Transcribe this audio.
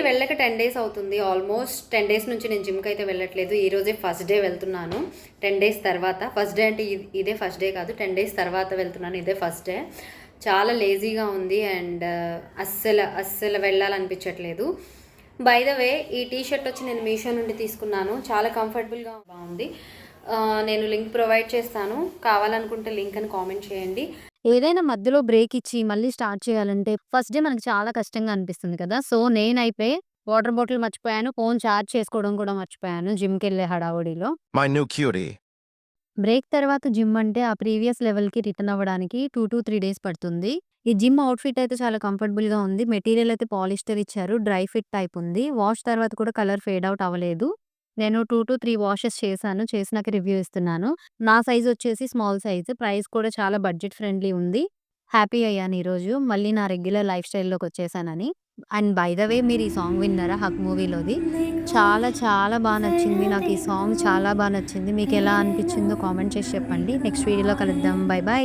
వెళ్ళక 10 డేస్ అవుతుంది. Almost 10 days నుంచి నేను జిమ్‌కైతే వెళ్ళట్లేదు. ఈరోజే ఫస్ట్ డే వెళ్తున్నాను. 10 డేస్ తర్వాత. ఫస్ట్ డే అంటే ఇదే ఫస్ట్ డే కాదు. 10 డేస్ తర్వాత వెళ్తున్నాను. ఇదే ఫస్ట్ డే. చాలా లేజీగా ఉంది అండ్ అస్సలు వెళ్ళాలనిపించట్లేదు. బై ద వే ఈ టీ షర్ట్ వచ్చి నేను మీషో నుండి తీసుకున్నాను. చాలా కంఫర్టబుల్‌గా బాగుంది. నేను లింక్ ప్రొవైడ్ చేస్తాను. కావాలనుకుంటే లింక్ అని కామెంట్ చేయండి. ఏదైనా మధ్యలో బ్రేక్ ఇచ్చి మళ్ళీ స్టార్ట్ చేయాలంటే ఫస్ట్ డే మనకు చాలా కష్టంగా అనిపిస్తుంది కదా! సో, నేనైతే వాటర్ బాటిల్ మర్చిపోయాను. ఫోన్ చార్జ్ చేసుకోవడం కూడా మర్చిపోయాను జిమ్‌కెళ్ళే హడావుడిలో. My new cutie. బ్రేక్ తర్వాత జిమ్ అంటే ఆ ప్రీవియస్ లెవెల్‌కి రిటర్న్ అవ్వడానికి 2-3 డేస్ పడుతుంది. ఈ జిమ్ అవుట్‌ఫిట్ అయితే చాలా కంఫర్టబుల్‌గా ఉంది. మెటీరియల్ అయితే పాలిస్టర్ ఇచ్చారు. డ్రై ఫిట్ టైప్ ఉంది. వాష్ తర్వాత కూడా కలర్ ఫేడ్ అవుట్ అవ్వలేదు. నేను 2-3 వాషెస్ చేశాను. చేసినాక రివ్యూ ఇస్తున్నాను. నా సైజ్ వచ్చేసి స్మాల్ సైజ్. ప్రైస్ కూడా చాలా బడ్జెట్ ఫ్రెండ్లీ ఉంది. హ్యాపీ అయ్యాను ఈరోజు. మళ్ళీ నా రెగ్యులర్ లైఫ్ స్టైల్‌లోకి వచ్చేసానని. అండ్ బై ద వే మీరు ఈ సాంగ్ విన్నారా 'హక్' మూవీలోది? చాలా చాలా నచ్చింది. నాకు ఈ సాంగ్ చాలా నచ్చింది. మీకెలా అనిపించిందో కామెంట్ చేసి చెప్పండి. నెక్స్ట్ వీడియోలో కలుద్దాం. By by.